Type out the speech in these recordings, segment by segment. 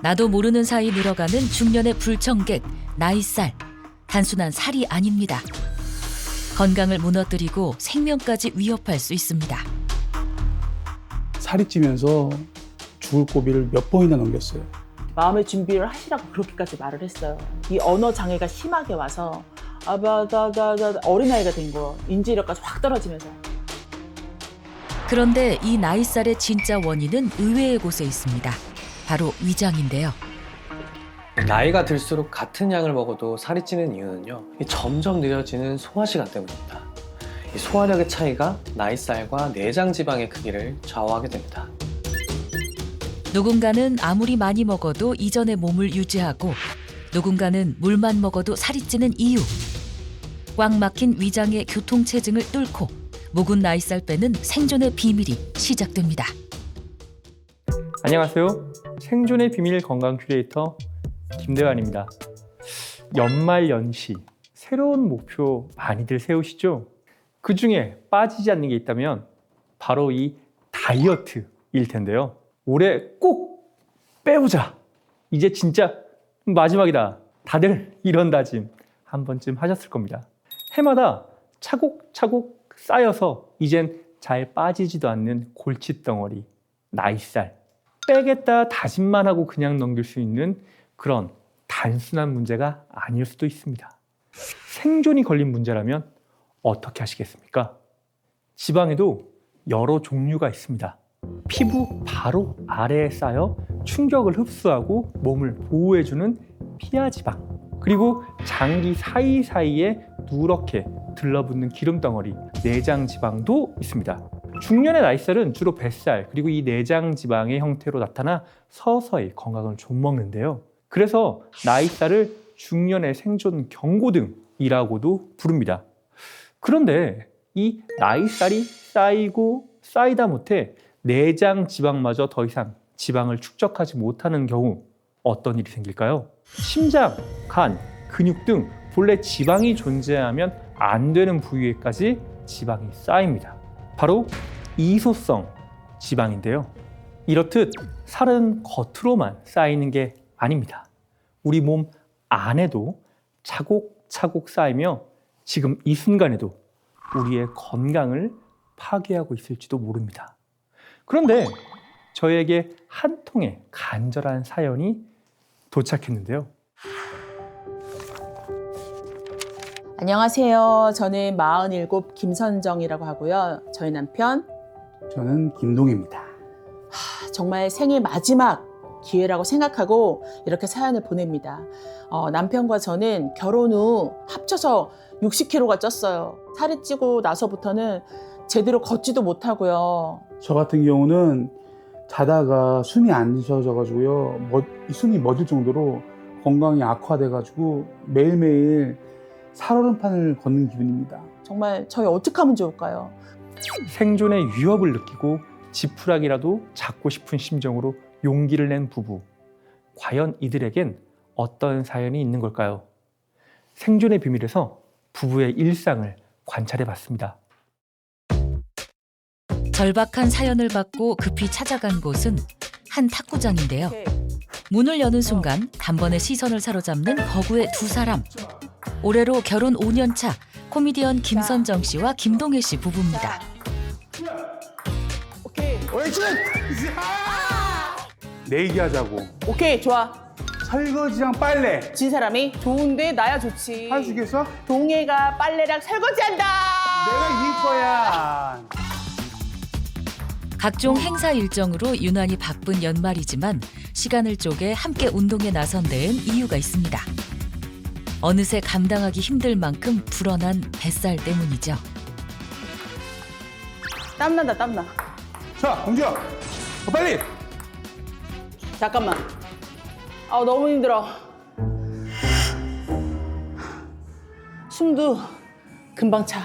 나도 모르는 사이 늘어가는 중년의 불청객, 나이살. 단순한 살이 아닙니다. 건강을 무너뜨리고 생명까지 위협할 수 있습니다. 살이 찌면서 죽을 고비를 몇 번이나 넘겼어요. 마음의 준비를 하시라고 그렇게까지 말을 했어요. 이 언어 장애가 심하게 와서 어린아이가 된 거예요. 인지력까지 확 떨어지면서. 그런데 이 나이살의 진짜 원인은 의외의 곳에 있습니다. 바로 위장인데요. 나이가 들수록 같은 양을 먹어도 살이 찌는 이유는요, 이 점점 느려지는 소화 시간 때문입니다. 이 소화력의 차이가 나이살과 내장 지방의 크기를 좌우하게 됩니다. 누군가는 아무리 많이 먹어도 이전의 몸을 유지하고 누군가는 물만 먹어도 살이 찌는 이유. 꽉 막힌 위장의 교통체증을 뚫고 묵은 나이살 빼는 생존의 비밀이 시작됩니다. 안녕하세요. 생존의 비밀 건강 큐레이터 김대환입니다. 연말연시 새로운 목표 많이들 세우시죠? 그 중에 빠지지 않는 게 있다면 바로 이 다이어트일 텐데요. 올해 꼭 빼보자. 이제 진짜 마지막이다. 다들 이런 다짐 한 번쯤 하셨을 겁니다. 해마다 차곡차곡 쌓여서 이젠 잘 빠지지도 않는 골칫덩어리, 나이살. 빼겠다 다짐만 하고 그냥 넘길 수 있는 그런 단순한 문제가 아닐 수도 있습니다. 생존이 걸린 문제라면 어떻게 하시겠습니까? 지방에도 여러 종류가 있습니다. 피부 바로 아래에 쌓여 충격을 흡수하고 몸을 보호해주는 피하지방, 그리고 장기 사이사이에 누렇게 들러붙는 기름덩어리, 내장지방도 있습니다. 중년의 나이살은 주로 뱃살 그리고 이 내장지방의 형태로 나타나 서서히 건강을 좀먹는데요. 그래서 나이살을 중년의 생존 경고등이라고도 부릅니다. 그런데 이 나이살이 쌓이고 쌓이다 못해 내장 지방마저 더 이상 지방을 축적하지 못하는 경우 어떤 일이 생길까요? 심장, 간, 근육 등 본래 지방이 존재하면 안 되는 부위에까지 지방이 쌓입니다. 바로 이소성 지방인데요. 이렇듯 살은 겉으로만 쌓이는 게 아닙니다. 우리 몸 안에도 차곡차곡 쌓이며 지금 이 순간에도 우리의 건강을 파괴하고 있을지도 모릅니다. 그런데 저에게 한 통의 간절한 사연이 도착했는데요. 안녕하세요. 저는 47 김선정이라고 하고요. 저희 남편 저는 김동희입니다. 정말 생애 마지막 기회라고 생각하고 이렇게 사연을 보냅니다. 남편과 저는 결혼 후 합쳐서 60kg가 쪘어요. 살이 찌고 나서부터는 제대로 걷지도 못하고요. 저 같은 경우는 자다가 숨이 안 쉬어져가지고요. 숨이 멎을 정도로 건강이 악화돼가지고 매일매일 살얼음판을 걷는 기분입니다. 정말 저희 어떻게 하면 좋을까요? 생존의 위협을 느끼고 지푸라기라도 잡고 싶은 심정으로 용기를 낸 부부. 과연 이들에겐 어떤 사연이 있는 걸까요? 생존의 비밀에서 부부의 일상을 관찰해 봤습니다. 절박한 사연을 받고 급히 찾아간 곳은 한 탁구장인데요. 문을 여는 순간 단번에 시선을 사로잡는 거구의 두 사람. 올해로 결혼 5년 차 코미디언 김선정 씨와 김동혜 씨 부부입니다. 오케이. 내기하자고. 오케이, 좋아. 설거지랑 빨래 진 사람이 좋은데 나야 좋지. 할 수 있겠어? 동해가 빨래랑 설거지한다. 내가 이길 거야. 각종 행사 일정으로 유난히 바쁜 연말이지만 시간을 쪼개 함께 운동에 나선 데엔 이유가 있습니다. 어느새 감당하기 힘들 만큼 불어난 뱃살 때문이죠. 땀난다, 땀나. 자, 공주야, 빨리. 잠깐만. 너무 힘들어. 숨도 금방 차.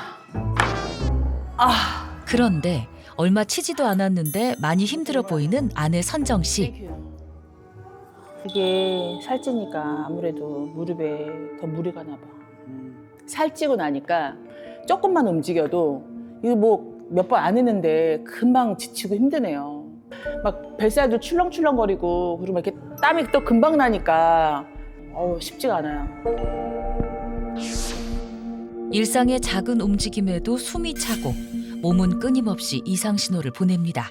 그런데 얼마 치지도 않았는데 많이 힘들어 보이는 아내 선정 씨. 이게 살찌니까 아무래도 무릎에 더 무리가 나 봐. 살찌고 나니까 조금만 움직여도 이거 뭐 몇 번 안 했는데 금방 지치고 힘드네요. 막 뱃살도 출렁출렁거리고 그리고 막 이렇게 땀이 또 금방 나니까 쉽지가 않아요. 일상의 작은 움직임에도 숨이 차고 몸은 끊임없이 이상 신호를 보냅니다.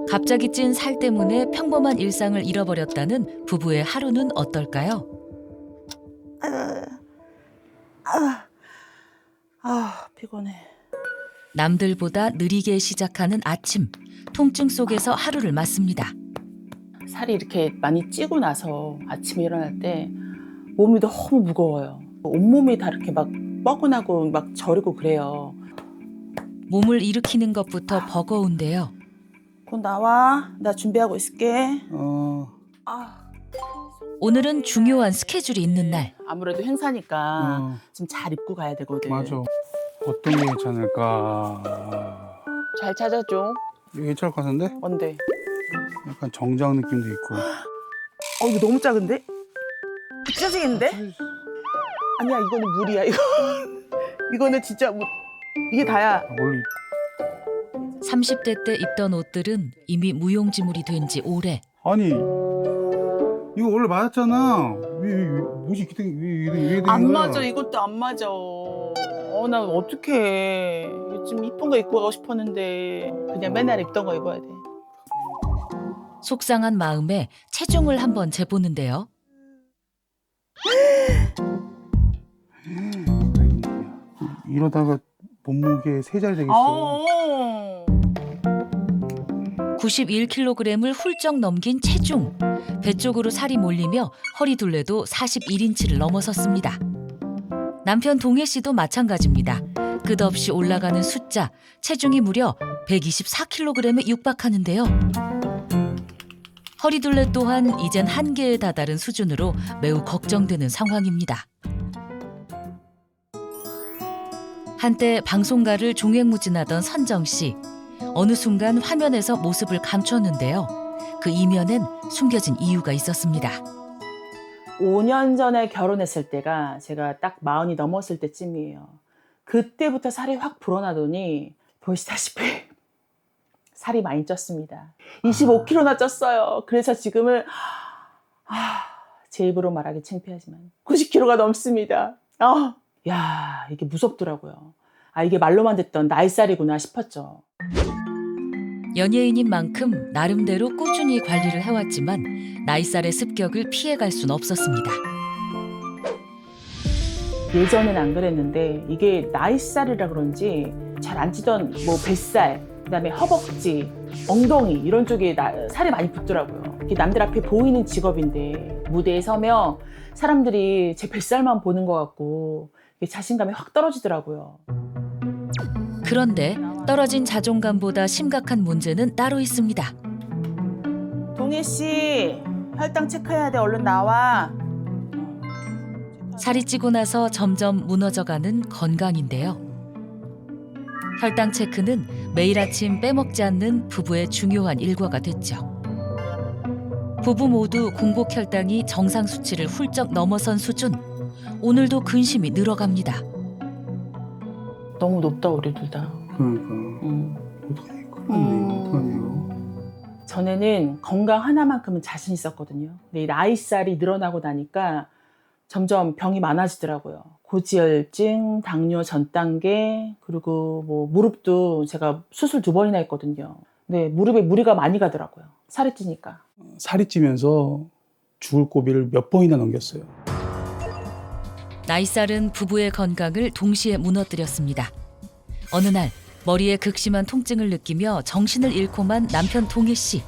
갑자기 찐 살 때문에 평범한 일상을 잃어버렸다는 부부의 하루는 어떨까요? 피곤해. 남들보다 느리게 시작하는 아침, 통증 속에서 하루를 맞습니다. 살이 이렇게 많이 찌고 나서 아침에 일어날 때 몸이 너무 무거워요. 온몸이 다 이렇게 막 뻐근하고 막 저리고 그래요. 몸을 일으키는 것부터 버거운데요. 곧 나와. 나 준비하고 있을게. 오늘은 중요한 스케줄이 있는 날. 아무래도 행사니까 좀 잘 입고 가야 되거든. 맞아. 어떤 게 괜찮을까? 잘 찾아줘. 이거 괜찮을 것 같은데? 뭔데? 약간 정장 느낌도 있고. 이거 너무 작은데? 찢어지겠는데? 아니야, 이거는 무리야. 이거는 진짜 이게 다야. 원래 30대 때 입던 옷들은 이미 무용지물이 된 지 오래. 아니 이거 원래 맞았잖아. 왜 뭐지 왜 되는 안 거야? 맞아. 이것도 안 맞아. 나 어떡해. 좀 이쁜 거 입고 가고 싶었는데 그냥 맨날 입던 거 입어야 돼. 속상한 마음에 체중을 한번 재보는데요. 이러다가 몸무게 3자리 되겠어. 91kg을 훌쩍 넘긴 체중. 배 쪽으로 살이 몰리며 허리 둘레도 41인치를 넘어섰습니다. 남편 동해 씨도 마찬가지입니다. 끝없이 올라가는 숫자, 체중이 무려 124kg에 육박하는데요. 허리 둘레 또한 이젠 한계에 다다른 수준으로 매우 걱정되는 상황입니다. 한때 방송가를 종횡무진하던 선정 씨. 어느 순간 화면에서 모습을 감췄는데요. 그 이면엔 숨겨진 이유가 있었습니다. 5년 전에 결혼했을 때가 제가 딱 40이 넘었을 때쯤이에요. 그때부터 살이 확 불어나더니 보시다시피 살이 많이 쪘습니다. 25kg나 쪘어요. 그래서 지금은 제 입으로 말하기 창피하지만 90kg가 넘습니다. 야, 이게 무섭더라고요. 이게 말로만 듣던 나이살이구나 싶었죠. 연예인인 만큼 나름대로 꾸준히 관리를 해왔지만 나이살의 습격을 피해갈 순 없었습니다. 예전엔 안 그랬는데 이게 나이살이라 그런지 잘 안 찌던 뱃살, 그다음에 허벅지, 엉덩이 이런 쪽에 살이 많이 붙더라고요. 이게 남들 앞에 보이는 직업인데 무대에 서면 사람들이 제 뱃살만 보는 것 같고 자신감이 확 떨어지더라고요. 그런데 떨어진 자존감보다 심각한 문제는 따로 있습니다. 동해 씨, 혈당 체크해야 돼. 얼른 나와. 살이 찌고 나서 점점 무너져가는 건강인데요. 혈당 체크는 매일 아침 빼먹지 않는 부부의 중요한 일과가 됐죠. 부부 모두 공복 혈당이 정상 수치를 훌쩍 넘어선 수준. 오늘도 근심이 늘어갑니다. 너무 높다 우리 둘 다. 그러니까 어떡하니? 어떡하니? 전에는 건강 하나만큼은 자신 있었거든요. 근데 이 나이살이 늘어나고 나니까 점점 병이 많아지더라고요. 고지혈증, 당뇨 전 단계, 그리고 무릎도 제가 수술 2번이나 했거든요. 근데 무릎에 무리가 많이 가더라고요. 살이 찌니까. 살이 찌면서 죽을 고비를 몇 번이나 넘겼어요. 나이살은 부부의 건강을 동시에 무너뜨렸습니다. 어느 날 머리에 극심한 통증을 느끼며 정신을 잃고만 남편 동해 씨.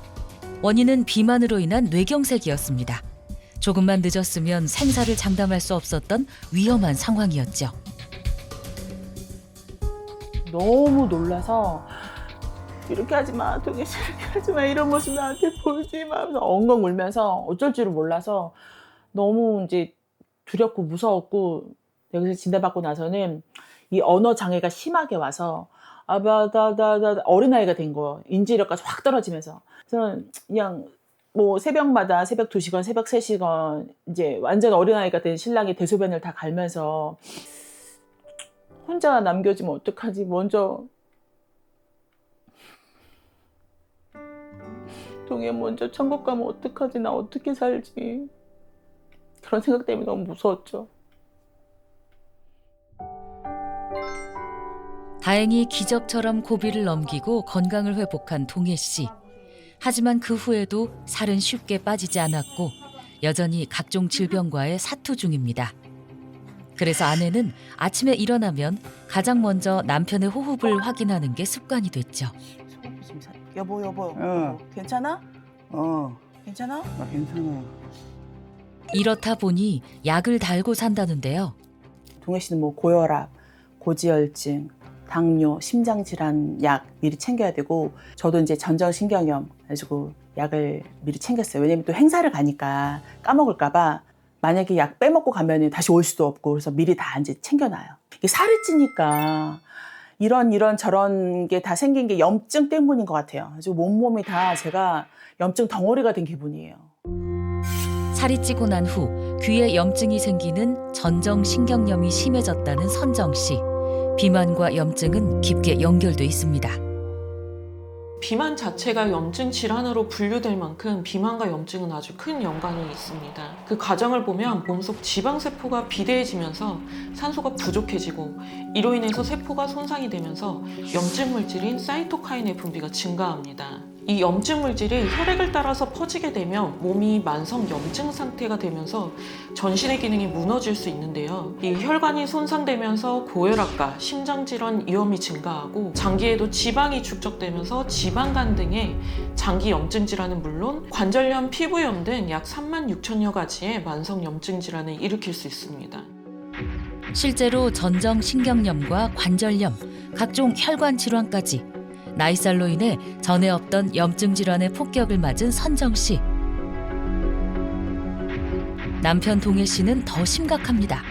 원인은 비만으로 인한 뇌경색이었습니다. 조금만 늦었으면 생사를 장담할 수 없었던 위험한 상황이었죠. 너무 놀라서 이렇게 하지 마, 동해 씨 이렇게 하지 마, 이런 모습 나한테 보이지 마 하면서 엉엉 울면서 어쩔 줄을 몰라서 너무 이제 두렵고 무서웠고 여기서 진단받고 나서는 이 언어 장애가 심하게 와서 어린아이가 된 거예요. 인지력까지 확 떨어지면서. 그래서 그냥 새벽마다 새벽 2시간, 새벽 3시간 이제 완전 어린아이가 된 신랑이 대소변을 다 갈면서 혼자 남겨지면 어떡하지? 먼저 동해 먼저 천국 가면 어떡하지? 나 어떻게 살지? 그런 생각 때문에 너무 무서웠죠. 다행히 기적처럼 고비를 넘기고 건강을 회복한 동해 씨. 하지만 그 후에도 살은 쉽게 빠지지 않았고 여전히 각종 질병과의 사투 중입니다. 그래서 아내는 아침에 일어나면 가장 먼저 남편의 호흡을 확인하는 게 습관이 됐죠. 여보. 어. 괜찮아? 어, 괜찮아? 나 괜찮아. 이렇다 보니 약을 달고 산다는데요. 동해 씨는 뭐 고혈압, 고지혈증, 당뇨, 심장질환 약 미리 챙겨야 되고 저도 이제 전정신경염 가지고 약을 미리 챙겼어요. 왜냐면 또 행사를 가니까 까먹을까 봐 만약에 약 빼먹고 가면 다시 올 수도 없고 그래서 미리 다 이제 챙겨놔요. 이게 살이 찌니까 이런 저런 게 다 생긴 게 염증 때문인 것 같아요. 아주 몸이 다 제가 염증 덩어리가 된 기분이에요. 살이 찌고 난 후 귀에 염증이 생기는 전정신경염이 심해졌다는 선정 씨. 비만과 염증은 깊게 연결돼 있습니다. 비만 자체가 염증 질환으로 분류될 만큼 비만과 염증은 아주 큰 연관이 있습니다. 그 과정을 보면 몸속 지방세포가 비대해지면서 산소가 부족해지고 이로 인해서 세포가 손상이 되면서 염증 물질인 사이토카인의 분비가 증가합니다. 이 염증 물질이 혈액을 따라서 퍼지게 되면 몸이 만성 염증 상태가 되면서 전신의 기능이 무너질 수 있는데요. 이 혈관이 손상되면서 고혈압과 심장질환 위험이 증가하고 장기에도 지방이 축적되면서 지방간 등의 장기 염증 질환은 물론 관절염, 피부염 등 약 36,000여 가지의 만성 염증 질환을 일으킬 수 있습니다. 실제로 전정신경염과 관절염, 각종 혈관 질환까지 나이살로 인해 전에 없던 염증 질환의 폭격을 맞은 선정 씨. 남편 동해 씨는 더 심각합니다.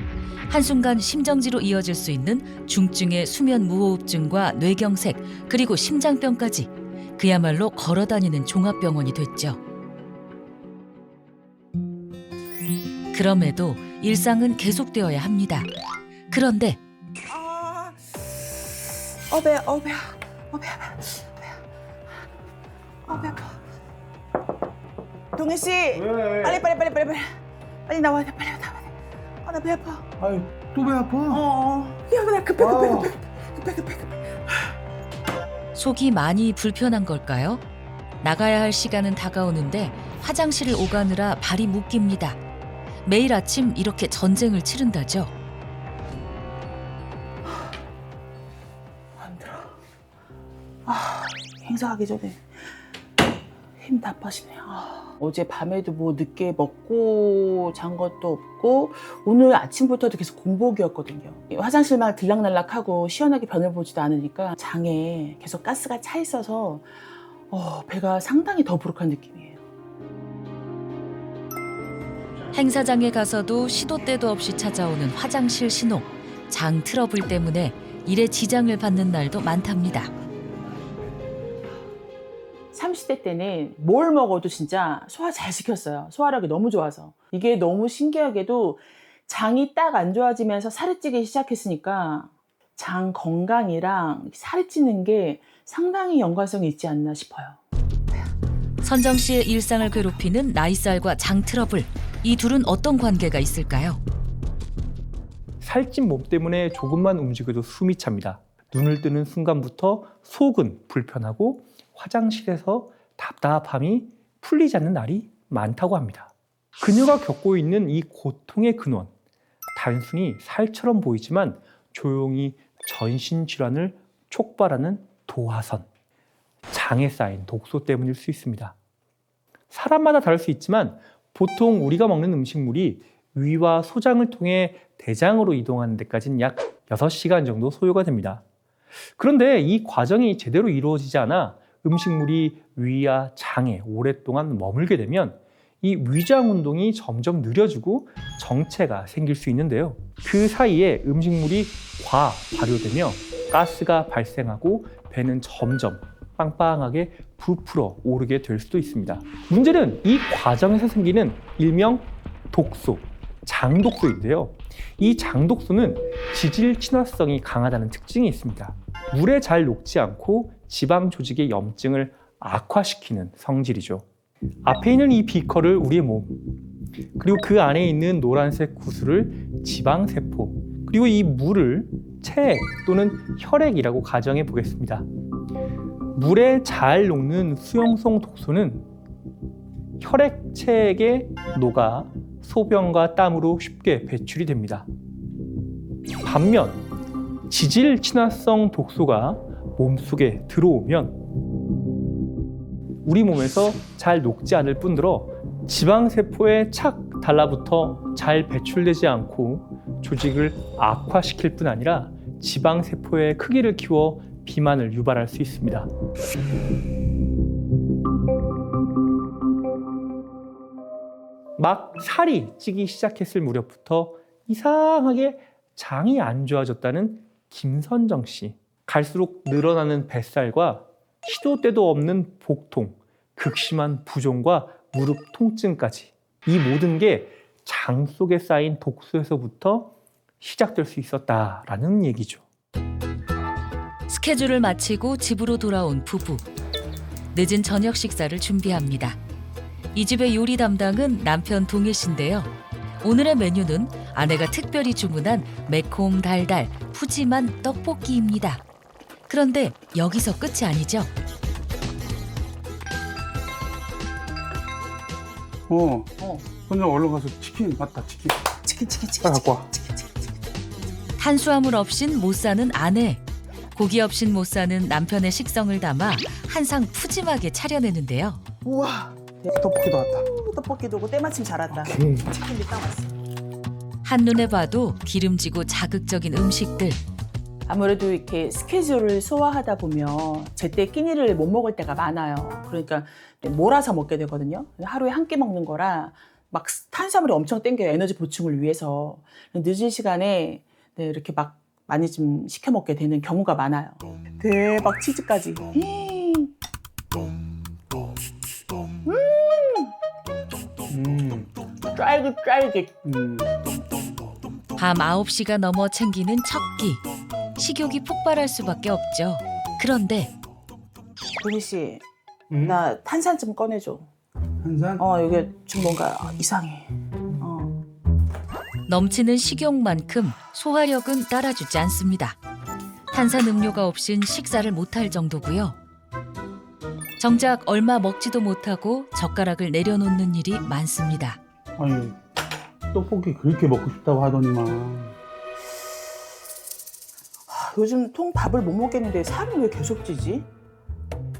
한순간 심정지로 이어질 수 있는 중증의 수면 무호흡증과 뇌경색, 그리고 심장병까지 그야말로 걸어다니는 종합병원이 됐죠. 그럼에도 일상은 계속되어야 합니다. 그런데 배야. 배 아파. 동해 씨, 왜? 빨리 나와야 돼. 나 배 아파. 아이, 또 배 아파? 야, 나 급해. 속이 많이 불편한 걸까요? 나가야 할 시간은 다가오는데 화장실을 오가느라 발이 묶입니다. 매일 아침 이렇게 전쟁을 치른다죠. 안 들어. 행사하기 전에 힘 다 빠지네. 어제 밤에도 뭐 늦게 먹고 잔 것도 없고 오늘 아침부터도 계속 공복이었거든요. 화장실만 들락날락하고 시원하게 변을 보지도 않으니까 장에 계속 가스가 차 있어서 배가 상당히 더부룩한 느낌이에요. 행사장에 가서도 시도 때도 없이 찾아오는 화장실 신호. 장 트러블 때문에 일에 지장을 받는 날도 많답니다. 30대 때는 뭘 먹어도 진짜 소화 잘 시켰어요. 소화력이 너무 좋아서. 이게 너무 신기하게도 장이 딱 안 좋아지면서 살이 찌기 시작했으니까 장 건강이랑 살이 찌는 게 상당히 연관성이 있지 않나 싶어요. 선정 씨의 일상을 괴롭히는 나이살과 장 트러블. 이 둘은 어떤 관계가 있을까요? 살찐 몸 때문에 조금만 움직여도 숨이 찹니다. 눈을 뜨는 순간부터 속은 불편하고 화장실에서 답답함이 풀리지 않는 날이 많다고 합니다. 그녀가 겪고 있는 이 고통의 근원, 단순히 살처럼 보이지만 조용히 전신질환을 촉발하는 도화선, 장에 쌓인 독소 때문일 수 있습니다. 사람마다 다를 수 있지만 보통 우리가 먹는 음식물이 위와 소장을 통해 대장으로 이동하는 데까지는 약 6시간 정도 소요가 됩니다. 그런데 이 과정이 제대로 이루어지지 않아 음식물이 위와 장에 오랫동안 머물게 되면 이 위장 운동이 점점 느려지고 정체가 생길 수 있는데요. 그 사이에 음식물이 발효되며 가스가 발생하고 배는 점점 빵빵하게 부풀어 오르게 될 수도 있습니다. 문제는 이 과정에서 생기는 일명 독소, 장독소인데요. 이 장독소는 지질 친화성이 강하다는 특징이 있습니다. 물에 잘 녹지 않고 지방 조직의 염증을 악화시키는 성질이죠. 앞에 있는 이 비커를 우리의 몸, 그리고 그 안에 있는 노란색 구슬을 지방세포, 그리고 이 물을 체액 또는 혈액이라고 가정해 보겠습니다. 물에 잘 녹는 수용성 독소는 혈액 체액에 녹아 소변과 땀으로 쉽게 배출이 됩니다. 반면 지질 친화성 독소가 몸속에 들어오면 우리 몸에서 잘 녹지 않을 뿐더러 지방세포에 착 달라붙어 잘 배출되지 않고 조직을 악화시킬 뿐 아니라 지방세포의 크기를 키워 비만을 유발할 수 있습니다. 막 살이 찌기 시작했을 무렵부터 이상하게 장이 안 좋아졌다는 김선정 씨. 갈수록 늘어나는 뱃살과 시도 때도 없는 복통, 극심한 부종과 무릎 통증까지, 이 모든 게 장 속에 쌓인 독소에서부터 시작될 수 있었다라는 얘기죠. 스케줄을 마치고 집으로 돌아온 부부. 늦은 저녁 식사를 준비합니다. 이 집의 요리 담당은 남편 동일 씨인데요. 오늘의 메뉴는 아내가 특별히 주문한 매콤 달달 푸짐한 떡볶이입니다. 그런데 여기서 끝이 아니죠. 선정 얼른 가서 치킨 맞다, 치킨. 치킨 빨리 갖고 와. 탄수화물 없인 못 사는 아내. 고기 없인 못 사는 남편의 식성을 담아 한상 푸짐하게 차려내는데요. 우와, 떡볶이도 왔다. 떡볶이도 오고 때마침 잘 왔다. 오케이. 치킨도 딱 왔어. 한눈에 봐도 기름지고 자극적인 음식들. 아무래도 이렇게 스케줄을 소화하다 보면 제때 끼니를 못 먹을 때가 많아요. 그러니까 몰아서 먹게 되거든요. 하루에 한 끼 먹는 거라 막 탄수화물이 엄청 땡겨요. 에너지 보충을 위해서. 늦은 시간에 이렇게 막 많이 좀 시켜 먹게 되는 경우가 많아요. 대박 치즈까지. 쫄깃쫄깃. 밤 9시가 넘어 챙기는 첫 끼. 식욕이 폭발할 수밖에 없죠. 그런데 도미 씨, 나 탄산 좀 꺼내줘. 한잔? 이게 좀 뭔가 이상해. 넘치는 식욕만큼 소화력은 따라주지 않습니다. 탄산음료가 없인 식사를 못할 정도고요. 정작 얼마 먹지도 못하고 젓가락을 내려놓는 일이 많습니다. 아니, 떡볶이 그렇게 먹고 싶다고 하더니만. 요즘 통 밥을 못 먹겠는데 살이 왜 계속 찌지?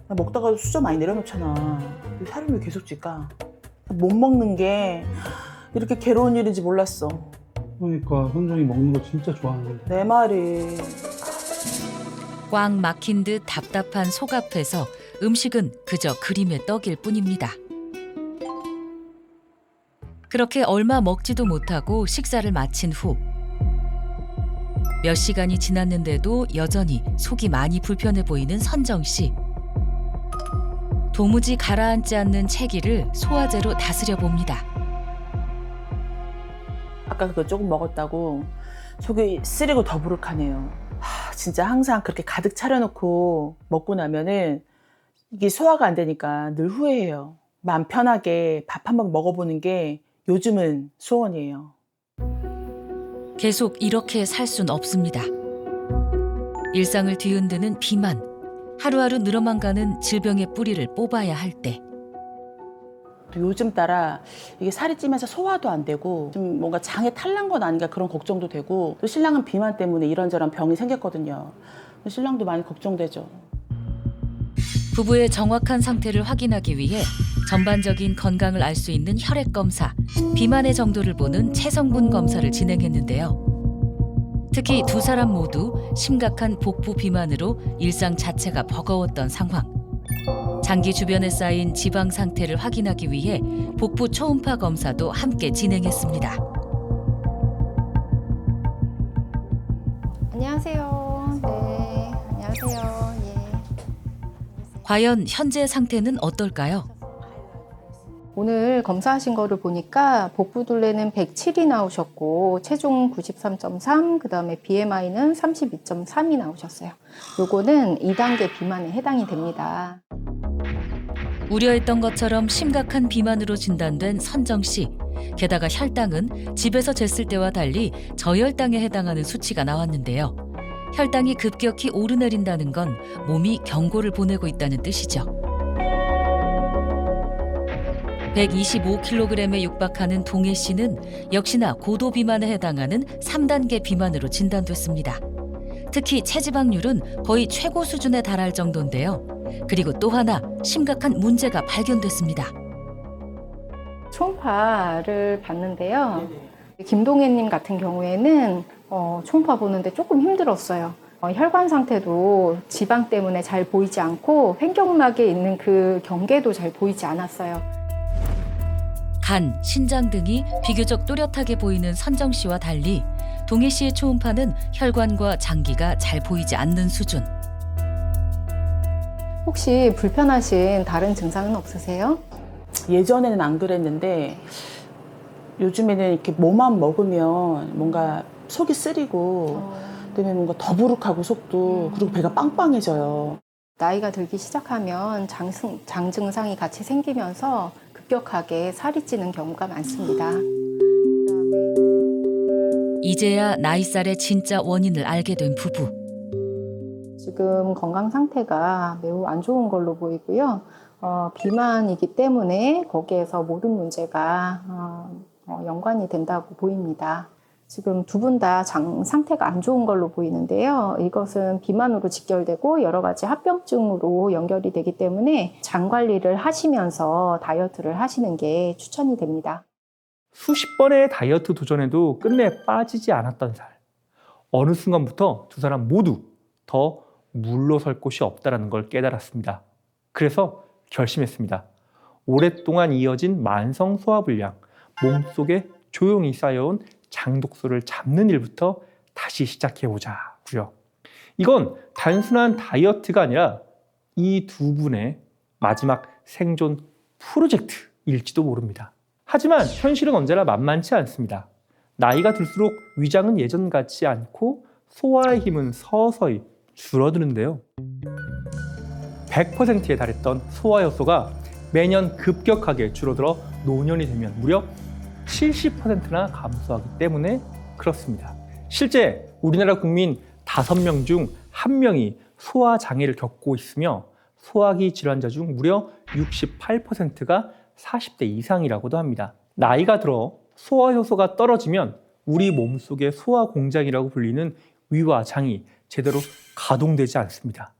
나 먹다가 수저 많이 내려놓잖아. 살이 왜 계속 찔까? 못 먹는 게 이렇게 괴로운 일인지 몰랐어. 그러니까 선정이 먹는 거 진짜 좋아하는데. 내 말이. 꽉 막힌 듯 답답한 속 앞에서 음식은 그저 그림의 떡일 뿐입니다. 그렇게 얼마 먹지도 못하고 식사를 마친 후 몇 시간이 지났는데도 여전히 속이 많이 불편해 보이는 선정 씨. 도무지 가라앉지 않는 체기를 소화제로 다스려 봅니다. 아까 그거 조금 먹었다고 속이 쓰리고 더부룩하네요. 진짜 항상 그렇게 가득 차려놓고 먹고 나면은 이게 소화가 안 되니까 늘 후회해요. 마음 편하게 밥 한번 먹어보는 게 요즘은 소원이에요. 계속 이렇게 살 순 없습니다. 일상을 뒤흔드는 비만, 하루하루 늘어만 가는 질병의 뿌리를 뽑아야 할 때. 또 요즘 따라 이게 살이 찌면서 소화도 안 되고 좀 뭔가 장에 탈난 건 아닌가 그런 걱정도 되고, 또 신랑은 비만 때문에 이런저런 병이 생겼거든요. 신랑도 많이 걱정되죠. 부부의 정확한 상태를 확인하기 위해 전반적인 건강을 알 수 있는 혈액 검사, 비만의 정도를 보는 체성분 검사를 진행했는데요. 특히 두 사람 모두 심각한 복부 비만으로 일상 자체가 버거웠던 상황. 장기 주변에 쌓인 지방 상태를 확인하기 위해 복부 초음파 검사도 함께 진행했습니다. 안녕하세요. 네, 안녕하세요. 예. 과연 현재 상태는 어떨까요? 오늘 검사하신 거를 보니까 복부 둘레는 107이 나오셨고 체중 93.3, 그다음에 BMI는 32.3이 나오셨어요. 요거는 2단계 비만에 해당이 됩니다. 우려했던 것처럼 심각한 비만으로 진단된 선정 씨. 게다가 혈당은 집에서 쟀을 때와 달리 저혈당에 해당하는 수치가 나왔는데요. 혈당이 급격히 오르내린다는 건 몸이 경고를 보내고 있다는 뜻이죠. 125kg에 육박하는 동해 씨는 역시나 고도 비만에 해당하는 3단계 비만으로 진단됐습니다. 특히 체지방률은 거의 최고 수준에 달할 정도인데요. 그리고 또 하나 심각한 문제가 발견됐습니다. 초음파를 봤는데요. 김동혜님 같은 경우에는 초음파 보는데 조금 힘들었어요. 혈관 상태도 지방 때문에 잘 보이지 않고 횡격막에 있는 그 경계도 잘 보이지 않았어요. 간, 신장 등이 비교적 또렷하게 보이는 선정 씨와 달리 동해 씨의 초음파는 혈관과 장기가 잘 보이지 않는 수준. 혹시 불편하신 다른 증상은 없으세요? 예전에는 안 그랬는데 요즘에는 이렇게 뭐만 먹으면 뭔가 속이 쓰리고 그다음에 뭔가 더부룩하고 속도 그리고 배가 빵빵해져요. 나이가 들기 시작하면 장 증상이 같이 생기면서 급격하게 살이 찌는 경우가 많습니다. 이제야 나이살의 진짜 원인을 알게 된 부부. 지금 건강 상태가 매우 안 좋은 걸로 보이고요. 비만이기 때문에 거기에서 모든 문제가 연관이 된다고 보입니다. 지금 두 분 다 장 상태가 안 좋은 걸로 보이는데요. 이것은 비만으로 직결되고 여러 가지 합병증으로 연결이 되기 때문에 장 관리를 하시면서 다이어트를 하시는 게 추천이 됩니다. 수십 번의 다이어트 도전에도 끝내 빠지지 않았던 살. 어느 순간부터 두 사람 모두 더 물러설 곳이 없다는 걸 깨달았습니다. 그래서 결심했습니다. 오랫동안 이어진 만성 소화불량, 몸속에 조용히 쌓여온 장독소를 잡는 일부터 다시 시작해보자고요. 이건 단순한 다이어트가 아니라 이 두 분의 마지막 생존 프로젝트일지도 모릅니다. 하지만 현실은 언제나 만만치 않습니다. 나이가 들수록 위장은 예전 같지 않고 소화의 힘은 서서히 줄어드는데요. 100%에 달했던 소화 효소가 매년 급격하게 줄어들어 노년이 되면 무려 70%나 감소하기 때문에 그렇습니다. 실제 우리나라 국민 5명 중 1명이 소화 장애를 겪고 있으며 소화기 질환자 중 무려 68%가 40대 이상이라고도 합니다. 나이가 들어 소화 효소가 떨어지면 우리 몸속의 소화 공장이라고 불리는 위와 장이 제대로 가동되지 않습니다.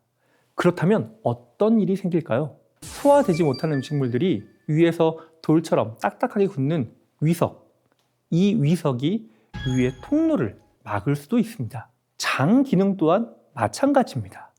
그렇다면 어떤 일이 생길까요? 소화되지 못하는 음식물들이 위에서 돌처럼 딱딱하게 굳는 위석. 이 위석이 위의 통로를 막을 수도 있습니다. 장 기능 또한 마찬가지입니다.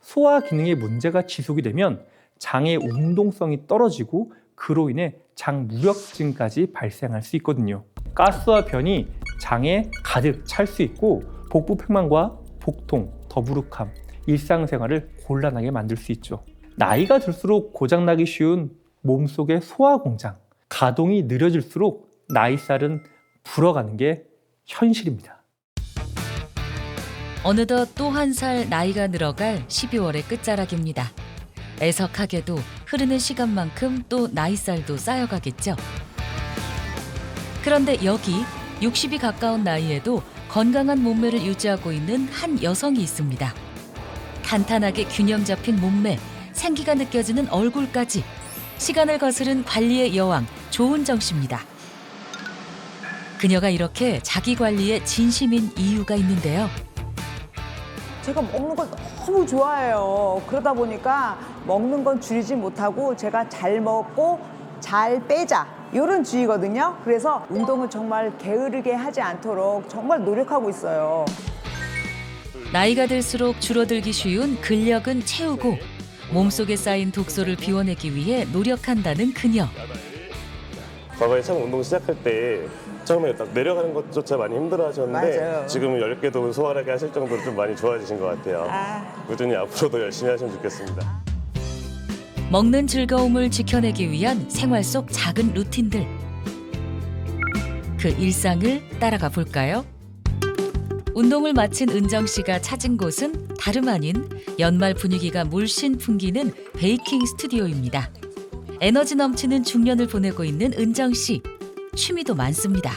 소화 기능에 문제가 지속이 되면 장의 운동성이 떨어지고 그로 인해 장 무력증까지 발생할 수 있거든요. 가스와 변이 장에 가득 찰 수 있고 복부 팽만과 복통, 더부룩함, 일상생활을 곤란하게 만들 수 있죠. 나이가 들수록 고장나기 쉬운 몸속의 소화 공장, 가동이 느려질수록 나이살은 불어가는 게 현실입니다. 어느덧 또 한 살 나이가 늘어갈 12월의 끝자락입니다. 애석하게도 흐르는 시간만큼 또 나이살도 쌓여가겠죠. 그런데 여기 60이 가까운 나이에도 건강한 몸매를 유지하고 있는 한 여성이 있습니다. 탄탄하게 균형 잡힌 몸매, 생기가 느껴지는 얼굴까지 시간을 거스른 관리의 여왕 조은정 씨입니다. 그녀가 이렇게 자기 관리에 진심인 이유가 있는데요. 제가 먹는 걸 너무 좋아해요. 그러다 보니까 먹는 건 줄이지 못하고 제가 잘 먹고 잘 빼자 이런 주의거든요. 그래서 운동은 정말 게으르게 하지 않도록 정말 노력하고 있어요. 나이가 들수록 줄어들기 쉬운 근력은 채우고 몸속에 쌓인 독소를 비워내기 위해 노력한다는 그녀. 과거에 처음 운동 시작할 때 처음에 딱 내려가는 것조차 많이 힘들어하셨는데 맞아요. 지금은 10개도 소화하게 하실 정도로 좀 많이 좋아지신 것 같아요. 꾸준히 앞으로도 열심히 하시면 좋겠습니다. 먹는 즐거움을 지켜내기 위한 생활 속 작은 루틴들. 그 일상을 따라가 볼까요? 운동을 마친 은정 씨가 찾은 곳은 다름 아닌 연말 분위기가 물씬 풍기는 베이킹 스튜디오입니다. 에너지 넘치는 중년을 보내고 있는 은정 씨. 취미도 많습니다.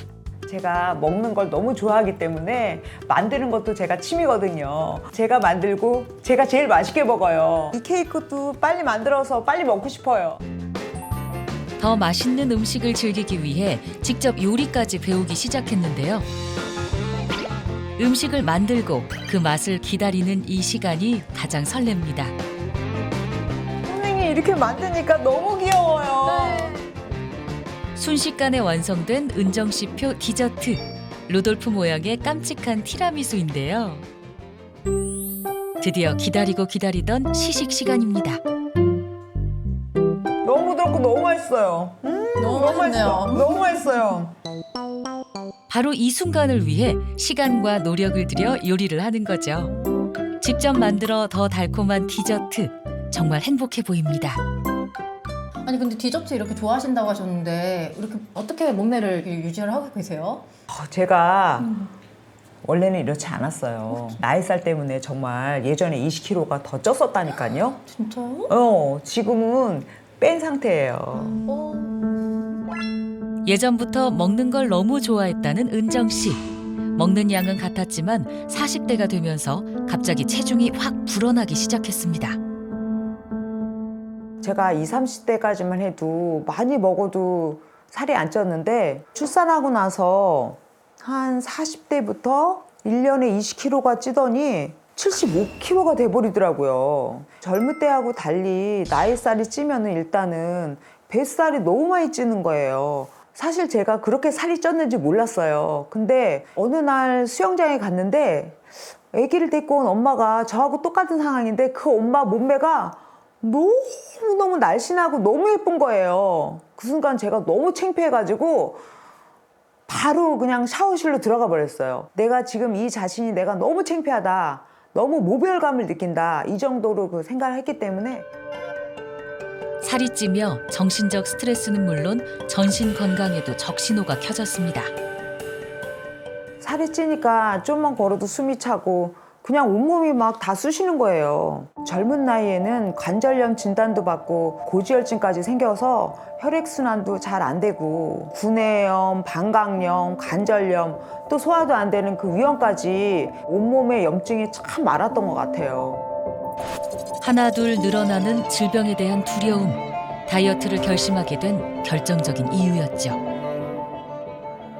제가 먹는 걸 너무 좋아하기 때문에 만드는 것도 제가 취미거든요. 제가 만들고 제가 제일 맛있게 먹어요. 이 케이크도 빨리 만들어서 빨리 먹고 싶어요. 더 맛있는 음식을 즐기기 위해 직접 요리까지 배우기 시작했는데요. 음식을 만들고 그 맛을 기다리는 이 시간이 가장 설렙니다. 선생님 이렇게 만드니까 너무 귀여워요. 순식간에 완성된 은정 씨표 디저트. 루돌프 모양의 깜찍한 티라미수인데요. 드디어 기다리고 기다리던 시식 시간입니다. 너무 부드럽고 너무 맛있어요. 너무 맛있네요. 너무 맛있어요. 바로 이 순간을 위해 시간과 노력을 들여 요리를 하는 거죠. 직접 만들어 더 달콤한 디저트. 정말 행복해 보입니다. 아니 근데 디저트 이렇게 좋아하신다고 하셨는데 이렇게 어떻게 몸매를 유지를 하고 계세요? 제가 원래는 이렇지 않았어요. 나이살 때문에 정말 예전에 20kg가 더 쪘었다니까요. 진짜요? 지금은 뺀 상태예요. 예전부터 먹는 걸 너무 좋아했다는 은정 씨. 먹는 양은 같았지만 40대가 되면서 갑자기 체중이 확 불어나기 시작했습니다. 제가 20, 30대까지만 해도 많이 먹어도 살이 안 쪘는데 출산하고 나서 한 40대부터 1년에 20kg가 찌더니 75kg가 돼버리더라고요. 젊을 때하고 달리 나이살이 찌면은 일단은 뱃살이 너무 많이 찌는 거예요. 사실 제가 그렇게 살이 쪘는지 몰랐어요. 근데 어느 날 수영장에 갔는데 아기를 데리고 온 엄마가 저하고 똑같은 상황인데 그 엄마 몸매가 너무너무 날씬하고 너무 예쁜 거예요. 그 순간 제가 너무 창피해가지고 바로 그냥 샤워실로 들어가 버렸어요. 내가 지금 이 자신이 내가 너무 창피하다. 너무 모멸감을 느낀다. 이 정도로 그 생각을 했기 때문에 살이 찌며 정신적 스트레스는 물론 전신 건강에도 적신호가 켜졌습니다. 살이 찌니까 좀만 걸어도 숨이 차고 그냥 온몸이 막 다 쑤시는 거예요. 젊은 나이에는 관절염 진단도 받고 고지혈증까지 생겨서 혈액순환도 잘 안 되고 구내염, 방광염, 관절염 또 소화도 안 되는 그 위험까지 온몸에 염증이 참 많았던 것 같아요. 하나둘 늘어나는 질병에 대한 두려움. 다이어트를 결심하게 된 결정적인 이유였죠.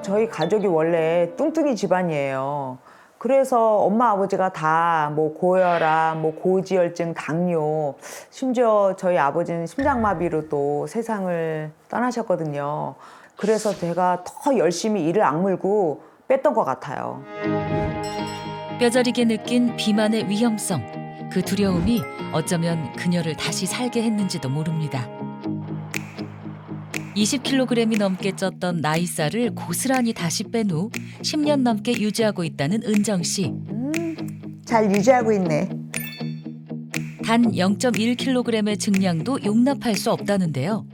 저희 가족이 원래 뚱뚱이 집안이에요. 그래서 엄마 아버지가 다 뭐 고혈압, 뭐 고지혈증, 당뇨, 심지어 저희 아버지는 심장마비로 또 세상을 떠나셨거든요. 그래서 제가 더 열심히 이를 악물고 뺐던 것 같아요. 뼈저리게 느낀 비만의 위험성. 그 두려움이 어쩌면 그녀를 다시 살게 했는지도 모릅니다. 20kg이 넘게 쪘던 나이살을 고스란히 다시 뺀 후 10년 넘게 유지하고 있다는 은정 씨. 잘 유지하고 있네. 단 0.1kg의 증량도 용납할 수 없다는데요.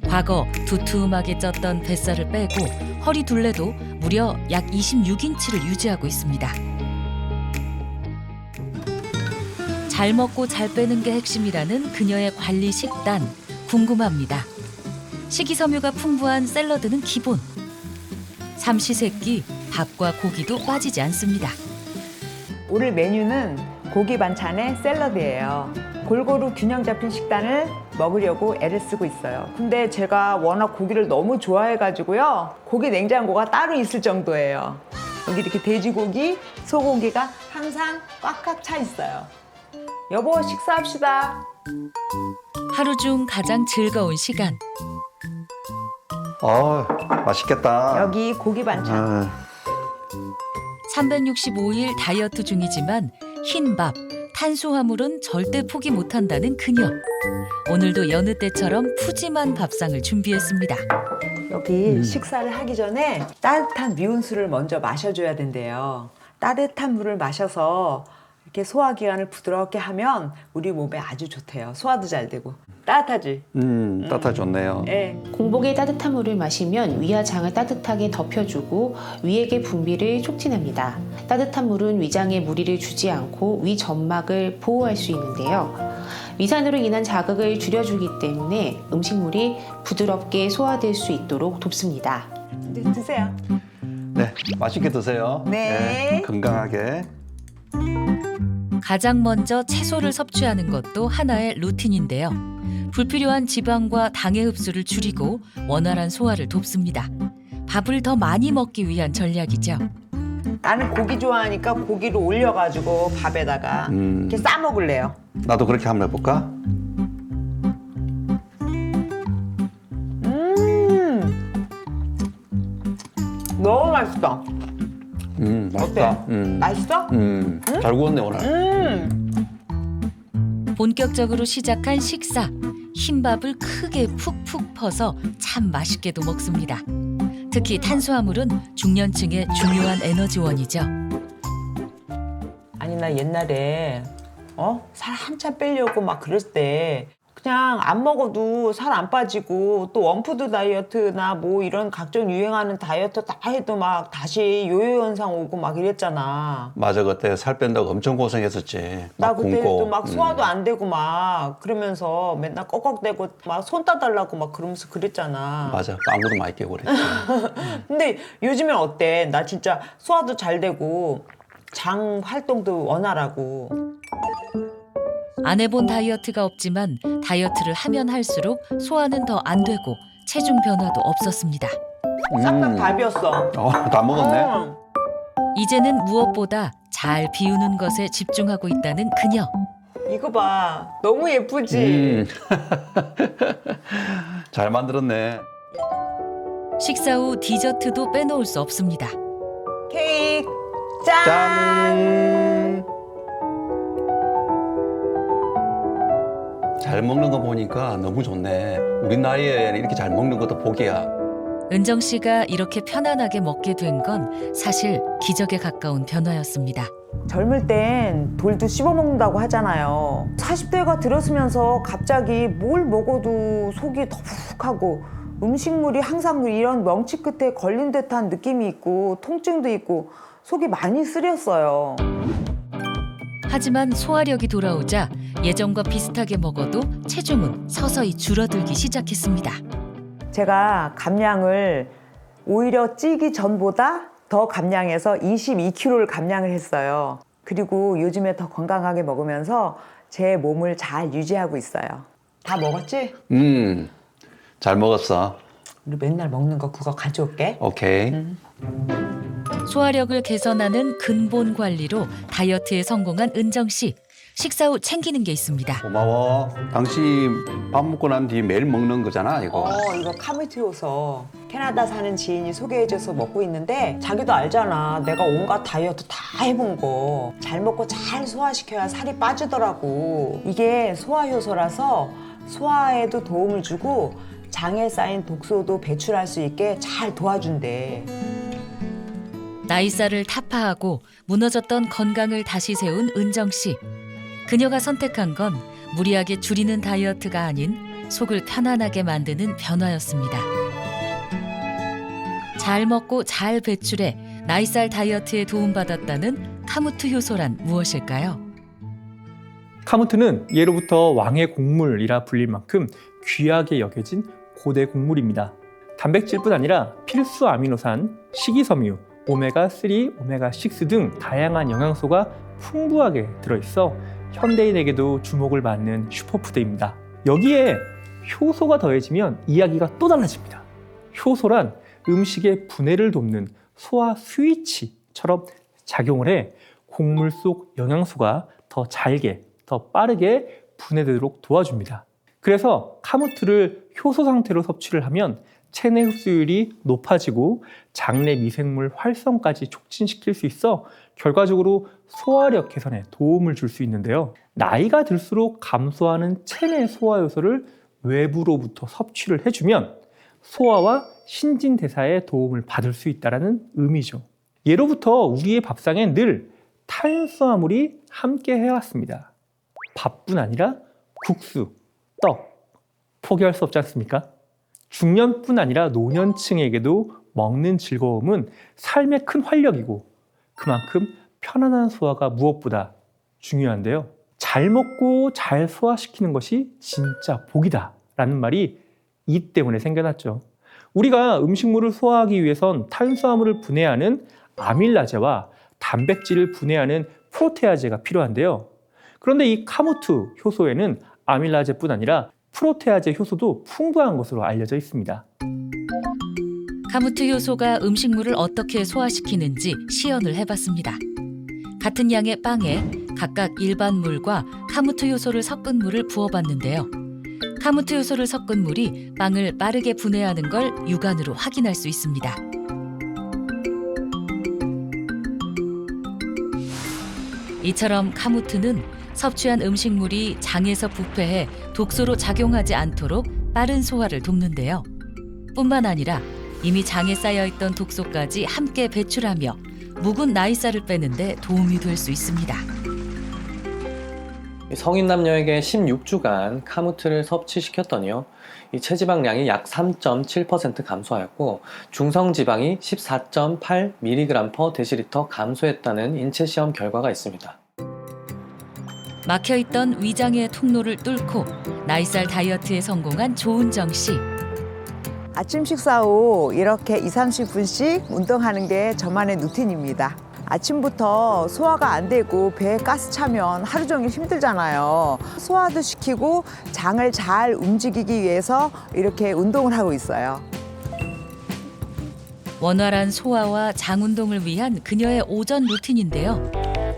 과거 두툼하게 쪘던 뱃살을 빼고 허리 둘레도 무려 약 26인치를 유지하고 있습니다. 잘 먹고 잘 빼는 게 핵심이라는 그녀의 관리 식단 궁금합니다. 식이섬유가 풍부한 샐러드는 기본. 삼시세끼 밥과 고기도 빠지지 않습니다. 오늘 메뉴는 고기 반찬에 샐러드예요. 골고루 균형 잡힌 식단을 먹으려고 애를 쓰고 있어요. 근데 제가 워낙 고기를 너무 좋아해가지고요. 고기 냉장고가 따로 있을 정도예요. 여기 이렇게 돼지고기, 소고기가 항상 꽉꽉 차 있어요. 여보, 식사합시다. 하루 중 가장 즐거운 시간. 맛있겠다. 여기 고기 반찬. 365일 다이어트 중이지만 흰밥, 탄수화물은 절대 포기 못한다는 그녀. 오늘도 여느 때처럼 푸짐한 밥상을 준비했습니다. 여기 식사를 하기 전에 따뜻한 미온수를 먼저 마셔줘야 된대요. 따뜻한 물을 마셔서 이렇게 소화기관을 부드럽게 하면 우리 몸에 아주 좋대요. 소화도 잘 되고. 따뜻하지? 따뜻하 좋네요. 예. 공복에 따뜻한 물을 마시면 위와 장을 따뜻하게 덮여주고 위액의 분비를 촉진합니다. 따뜻한 물은 위장에 무리를 주지 않고 위 점막을 보호할 수 있는데요. 위산으로 인한 자극을 줄여주기 때문에 음식물이 부드럽게 소화될 수 있도록 돕습니다. 이제 드세요. 네, 맛있게 드세요. 네. 건강하게. 가장 먼저 채소를 섭취하는 것도 하나의 루틴인데요. 불필요한 지방과 당의 흡수를 줄이고 원활한 소화를 돕습니다. 밥을 더 많이 먹기 위한 전략이죠. 나는 고기 좋아하니까 고기를 올려가지고 밥에다가 이렇게 싸 먹을래요. 나도 그렇게 한번 해볼까? 너무 맛있어. 맛있다. 맛있어? 잘 구웠네 오늘. 본격적으로 시작한 식사. 흰밥을 크게 푹푹 퍼서 참 맛있게도 먹습니다. 특히 탄수화물은 중년층의 중요한 에너지원이죠. 아니 나 옛날에 살 한참 빼려고 막 그럴 때 그냥 안 먹어도 살 안 빠지고 또 원푸드 다이어트나 뭐 이런 각종 유행하는 다이어트 다 해도 막 다시 요요 현상 오고 막 이랬잖아. 맞아, 그때 살 뺀다고 엄청 고생했었지. 나 막 그때 굶고. 또 막 소화도 안 되고 막 그러면서 맨날 꺽꺽대고 막 손 따달라고 막 그러면서 그랬잖아. 맞아, 빵구도 많이 깨고 그랬지. 근데 요즘엔 어때? 나 진짜 소화도 잘 되고 장 활동도 원활하고. 안 해본 다이어트가 없지만 다이어트를 하면 할수록 소화는 더 안 되고 체중 변화도 없었습니다. 싹다 답이었어. 다 먹었네. 이제는 무엇보다 잘 비우는 것에 집중하고 있다는 그녀. 이거 봐. 너무 예쁘지? 잘 만들었네. 식사 후 디저트도 빼놓을 수 없습니다. 케이크 짠! 짠! 잘 먹는 거 보니까 너무 좋네. 우리 나이에 이렇게 잘 먹는 것도 복이야. 은정 씨가 이렇게 편안하게 먹게 된 건 사실 기적에 가까운 변화였습니다. 젊을 땐 돌도 씹어먹는다고 하잖아요. 40대가 들었으면서 갑자기 뭘 먹어도 속이 더부룩하고 음식물이 항상 이런 명치 끝에 걸린 듯한 느낌이 있고 통증도 있고 속이 많이 쓰렸어요. 하지만 소화력이 돌아오자 예전과 비슷하게 먹어도 체중은 서서히 줄어들기 시작했습니다. 제가 감량을 오히려 찌기 전보다 더 감량해서 22kg를 감량을 했어요. 그리고 요즘에 더 건강하게 먹으면서 제 몸을 잘 유지하고 있어요. 다 먹었지? 잘 먹었어. 우리 맨날 먹는 거 그거 가져올게. 오케이. 소화력을 개선하는 근본 관리로 다이어트에 성공한 은정 씨. 식사 후 챙기는 게 있습니다. 고마워. 당신 밥 먹고 난 뒤 매일 먹는 거잖아, 이거. 이거 카미트 효소. 캐나다 사는 지인이 소개해줘서 먹고 있는데 자기도 알잖아. 내가 온갖 다이어트 다 해본 거. 잘 먹고 잘 소화시켜야 살이 빠지더라고. 이게 소화 효소라서 소화에도 도움을 주고 장에 쌓인 독소도 배출할 수 있게 잘 도와준대. 나이살을 타파하고 무너졌던 건강을 다시 세운 은정 씨. 그녀가 선택한 건 무리하게 줄이는 다이어트가 아닌 속을 편안하게 만드는 변화였습니다. 잘 먹고 잘 배출해 나이살 다이어트에 도움받았다는 카무트 효소란 무엇일까요? 카무트는 예로부터 왕의 곡물이라 불릴 만큼 귀하게 여겨진 고대 곡물입니다. 단백질뿐 아니라 필수 아미노산, 식이섬유, 오메가3, 오메가6 등 다양한 영양소가 풍부하게 들어있어 현대인에게도 주목을 받는 슈퍼푸드입니다. 여기에 효소가 더해지면 이야기가 또 달라집니다. 효소란 음식의 분해를 돕는 소화 스위치처럼 작용을 해 곡물 속 영양소가 더 잘게, 더 빠르게 분해되도록 도와줍니다. 그래서 카무트를 효소 상태로 섭취를 하면 체내 흡수율이 높아지고 장내 미생물 활성까지 촉진시킬 수 있어 결과적으로 소화력 개선에 도움을 줄 수 있는데요. 나이가 들수록 감소하는 체내 소화 요소를 외부로부터 섭취를 해주면 소화와 신진대사에 도움을 받을 수 있다는 의미죠. 예로부터 우리의 밥상엔 늘 탄수화물이 함께 해왔습니다. 밥뿐 아니라 국수, 떡, 포기할 수 없지 않습니까? 중년뿐 아니라 노년층에게도 먹는 즐거움은 삶의 큰 활력이고 그만큼 편안한 소화가 무엇보다 중요한데요. 잘 먹고 잘 소화시키는 것이 진짜 복이다 라는 말이 이 때문에 생겨났죠. 우리가 음식물을 소화하기 위해선 탄수화물을 분해하는 아밀라제와 단백질을 분해하는 프로테아제가 필요한데요. 그런데 이 카무트 효소에는 아밀라제뿐 아니라 프로테아제 효소도 풍부한 것으로 알려져 있습니다. 카무트 효소가 음식물을 어떻게 소화시키는지 시연을 해봤습니다. 같은 양의 빵에 각각 일반 물과 카무트 효소를 섞은 물을 부어봤는데요. 카무트 효소를 섞은 물이 빵을 빠르게 분해하는 걸 육안으로 확인할 수 있습니다. 이처럼 카무트는 섭취한 음식물이 장에서 부패해 독소로 작용하지 않도록 빠른 소화를 돕는데요. 뿐만 아니라 이미 장에 쌓여있던 독소까지 함께 배출하며 묵은 나이살을 빼는 데 도움이 될 수 있습니다. 성인 남녀에게 16주간 카무트를 섭취시켰더니요. 이 체지방량이 약 3.7% 감소하였고 중성지방이 14.8mg/dL 감소했다는 인체시험 결과가 있습니다. 막혀있던 위장의 통로를 뚫고 나이살 다이어트에 성공한 조은정 씨. 아침 식사 후 이렇게 20-30분씩 운동하는 게 저만의 루틴입니다. 아침부터 소화가 안 되고 배에 가스 차면 하루 종일 힘들잖아요. 소화도 시키고 장을 잘 움직이기 위해서 이렇게 운동을 하고 있어요. 원활한 소화와 장 운동을 위한 그녀의 오전 루틴인데요.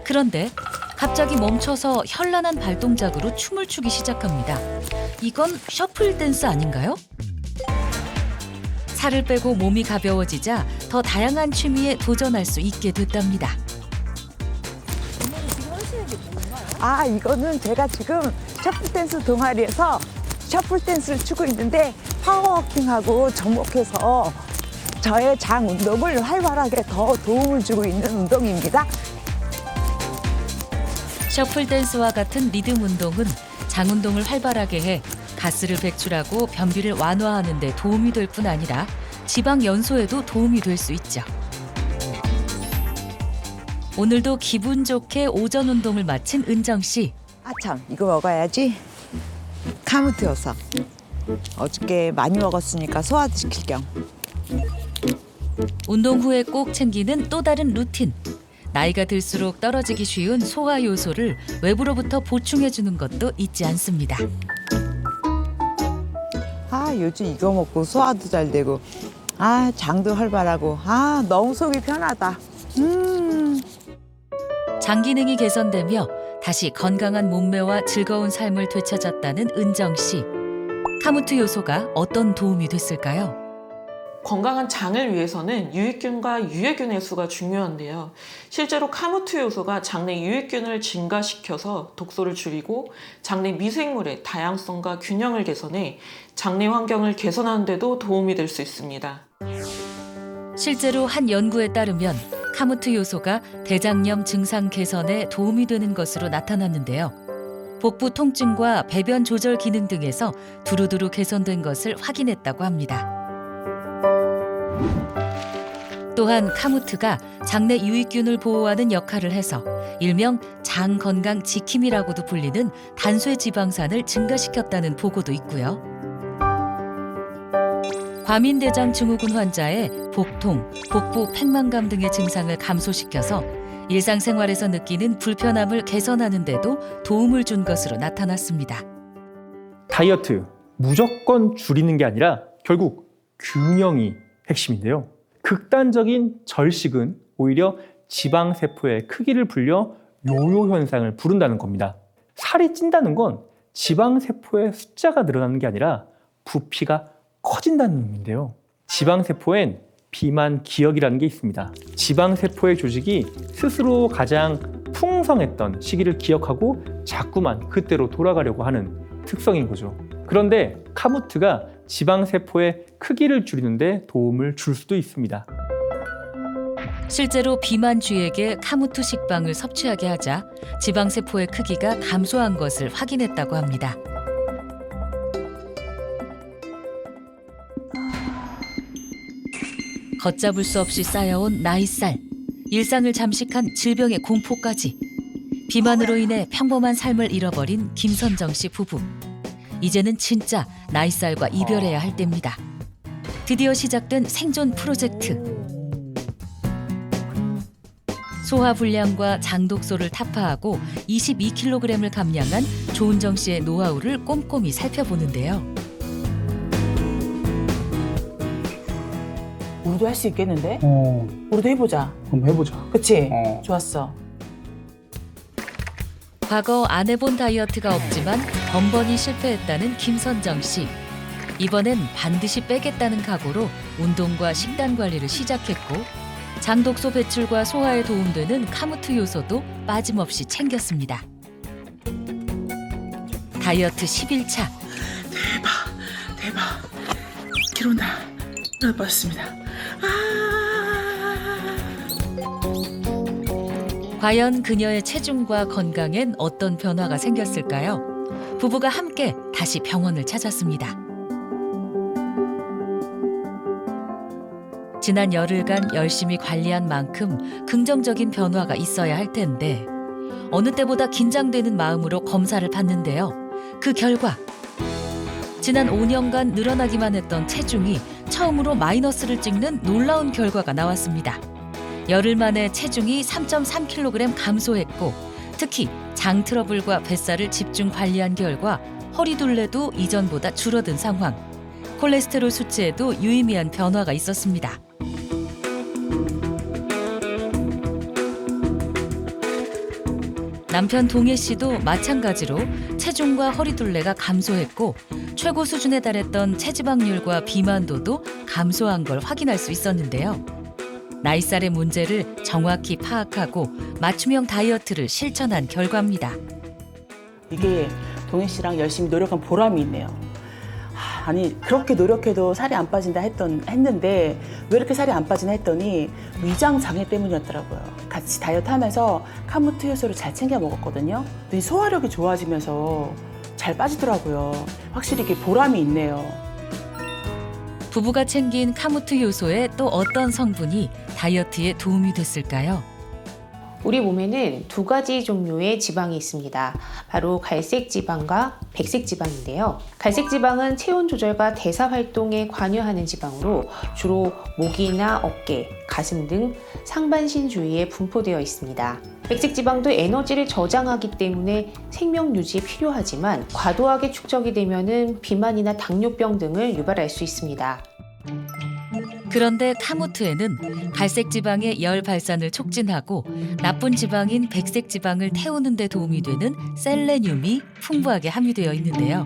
그런데 갑자기 멈춰서 현란한 발동작으로 춤을 추기 시작합니다. 이건 셔플 댄스 아닌가요? 살을 빼고 몸이 가벼워지자 더 다양한 취미에 도전할 수 있게 됐답니다. 아, 이거는 제가 지금 셔플 댄스 동아리에서 셔플 댄스를 추고 있는데 파워워킹하고 접목해서 저의 장 운동을 활발하게 더 도움을 주고 있는 운동입니다. 셔플 댄스와 같은 리듬 운동은 장 운동을 활발하게 해 가스를 배출하고 변비를 완화하는 데 도움이 될 뿐 아니라 지방 연소에도 도움이 될 수 있죠. 오늘도 기분 좋게 오전 운동을 마친 은정 씨. 아참, 이거 먹어야지. 카무트 효소. 어저께 많이 먹었으니까 소화도 시킬 겸. 운동 후에 꼭 챙기는 또 다른 루틴. 나이가 들수록 떨어지기 쉬운 소화 요소를 외부로부터 보충해주는 것도 잊지 않습니다. 아, 요즘 이거 먹고 소화도 잘 되고, 아, 장도 활발하고, 아, 너무 속이 편하다. 장 기능이 개선되며 다시 건강한 몸매와 즐거운 삶을 되찾았다는 은정 씨. 카무트 요소가 어떤 도움이 됐을까요? 건강한 장을 위해서는 유익균과 유해균의 수가 중요한데요. 실제로 카무트 요소가 장내 유익균을 증가시켜서 독소를 줄이고 장내 미생물의 다양성과 균형을 개선해 장내 환경을 개선하는 데도 도움이 될 수 있습니다. 실제로 한 연구에 따르면 카무트 요소가 대장염 증상 개선에 도움이 되는 것으로 나타났는데요. 복부 통증과 배변 조절 기능 등에서 두루두루 개선된 것을 확인했다고 합니다. 또한 카무트가 장내 유익균을 보호하는 역할을 해서 일명 장 건강 지킴이라고도 불리는 단수의 지방산을 증가시켰다는 보고도 있고요. 과민대장 증후군 환자의 복통, 복부 팽만감 등의 증상을 감소시켜서 일상생활에서 느끼는 불편함을 개선하는 데도 도움을 준 것으로 나타났습니다. 다이어트, 무조건 줄이는 게 아니라 결국 균형이 핵심인데요. 극단적인 절식은 오히려 지방세포의 크기를 불려 요요 현상을 부른다는 겁니다. 살이 찐다는 건 지방세포의 숫자가 늘어나는 게 아니라 부피가 커진다는 의미인데요. 지방세포엔 비만 기억이라는 게 있습니다. 지방세포의 조직이 스스로 가장 풍성했던 시기를 기억하고 자꾸만 그때로 돌아가려고 하는 특성인 거죠. 그런데 카무트가 지방세포의 크기를 줄이는 데 도움을 줄 수도 있습니다. 실제로 비만주에게 카무투 식빵을 섭취하게 하자 지방세포의 크기가 감소한 것을 확인했다고 합니다. 걷잡을 수 없이 쌓여온 나이살, 일상을 잠식한 질병의 공포까지. 비만으로 인해 평범한 삶을 잃어버린 김선정 씨 부부. 이제는 진짜 나이살과 이별해야 할 때입니다. 드디어 시작된 생존 프로젝트. 소화불량과 장독소를 타파하고 22kg을 감량한 조은정 씨의 노하우를 꼼꼼히 살펴보는데요. 우리도 할 수 있겠는데? 어, 우리도 해보자. 한번 해보자. 그치? 어. 좋았어. 과거 안 해본 다이어트가 없지만 번번이 실패했다는 김선정 씨. 이번엔 반드시 빼겠다는 각오로 운동과 식단 관리를 시작했고 장독소 배출과 소화에 도움되는 카무투 요소도 빠짐없이 챙겼습니다. 다이어트 10일차. 대박. 1kg나 빠졌습니다. 과연 그녀의 체중과 건강엔 어떤 변화가 생겼을까요? 부부가 함께 다시 병원을 찾았습니다. 지난 열흘간 열심히 관리한 만큼 긍정적인 변화가 있어야 할 텐데 어느 때보다 긴장되는 마음으로 검사를 받는데요. 그 결과 지난 5년간 늘어나기만 했던 체중이 처음으로 마이너스를 찍는 놀라운 결과가 나왔습니다. 열흘 만에 체중이 3.3kg 감소했고 특히 장 트러블과 뱃살을 집중 관리한 결과 허리둘레도 이전보다 줄어든 상황. 콜레스테롤 수치에도 유의미한 변화가 있었습니다. 남편 동해 씨도 마찬가지로 체중과 허리둘레가 감소했고 최고 수준에 달했던 체지방률과 비만도도 감소한 걸 확인할 수 있었는데요. 나이살의 문제를 정확히 파악하고 맞춤형 다이어트를 실천한 결과입니다. 이게 동해 씨랑 열심히 노력한 보람이 있네요. 아니 그렇게 노력해도 살이 안 빠진다 했는데 왜 이렇게 살이 안 빠지나 했더니 위장 장애 때문이었더라고요. 같이 다이어트 하면서 카무투 효소를 잘 챙겨 먹었거든요. 근데 소화력이 좋아지면서 잘 빠지더라고요. 확실히 이게 보람이 있네요. 부부가 챙긴 카무투 요소의 또 어떤 성분이 다이어트에 도움이 됐을까요? 우리 몸에는 두 가지 종류의 지방이 있습니다. 바로 갈색 지방과 백색 지방인데요. 갈색 지방은 체온 조절과 대사 활동에 관여하는 지방으로 주로 목이나 어깨, 가슴 등 상반신 주위에 분포되어 있습니다. 백색 지방도 에너지를 저장하기 때문에 생명 유지에 필요하지만 과도하게 축적이 되면은 비만이나 당뇨병 등을 유발할 수 있습니다. 그런데 카무투에는 갈색 지방의 열 발산을 촉진하고 나쁜 지방인 백색 지방을 태우는 데 도움이 되는 셀레늄이 풍부하게 함유되어 있는데요.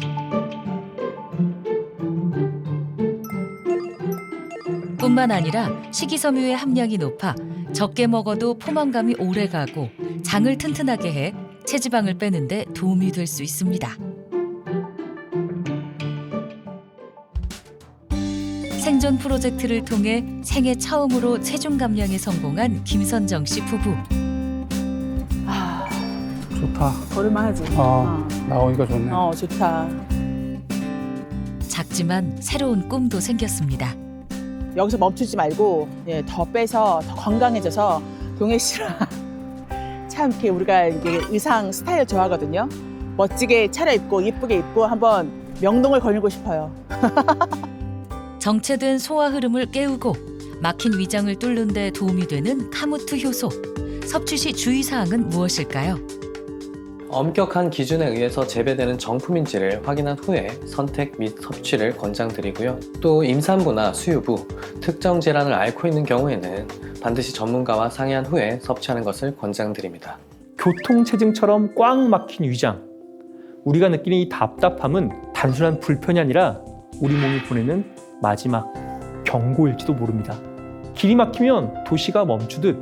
뿐만 아니라 식이섬유의 함량이 높아 적게 먹어도 포만감이 오래가고 장을 튼튼하게 해 체지방을 빼는 데 도움이 될 수 있습니다. 생존 프로젝트를 통해 생애 처음으로 체중 감량에 성공한 김선정 씨 부부. 좋다. 걸을만하지. 나오니까 좋네. 좋다. 작지만 새로운 꿈도 생겼습니다. 여기서 멈추지 말고 더 빼서 더 건강해져서 동해 씨랑 참 이렇게 우리가 이게 의상 스타일 좋아하거든요. 멋지게 차려입고 예쁘게 입고 한번 명동을 거닐고 싶어요. 정체된 소화 흐름을 깨우고 막힌 위장을 뚫는 데 도움이 되는 카무투 효소. 섭취 시 주의사항은 무엇일까요? 엄격한 기준에 의해서 재배되는 정품인지를 확인한 후에 선택 및 섭취를 권장드리고요. 또 임산부나 수유부, 특정 질환을 앓고 있는 경우에는 반드시 전문가와 상의한 후에 섭취하는 것을 권장드립니다. 교통체증처럼 꽉 막힌 위장. 우리가 느끼는 이 답답함은 단순한 불편이 아니라 우리 몸이 보내는 마지막 경고일지도 모릅니다. 길이 막히면 도시가 멈추듯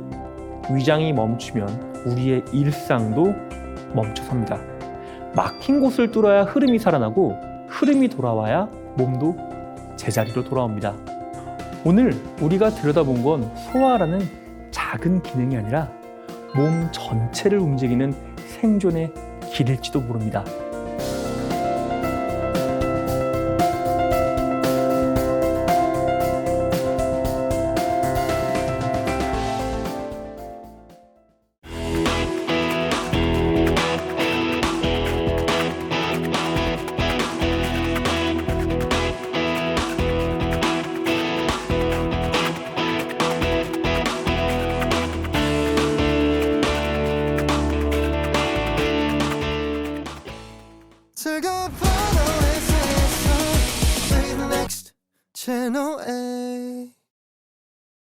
위장이 멈추면 우리의 일상도 멈춰섭니다. 막힌 곳을 뚫어야 흐름이 살아나고 흐름이 돌아와야 몸도 제자리로 돌아옵니다. 오늘 우리가 들여다본 건 소화라는 작은 작은 기능이 아니라 몸 전체를 움직이는 생존의 길일지도 모릅니다. 즐거운 파도에 세상 Play the next channel A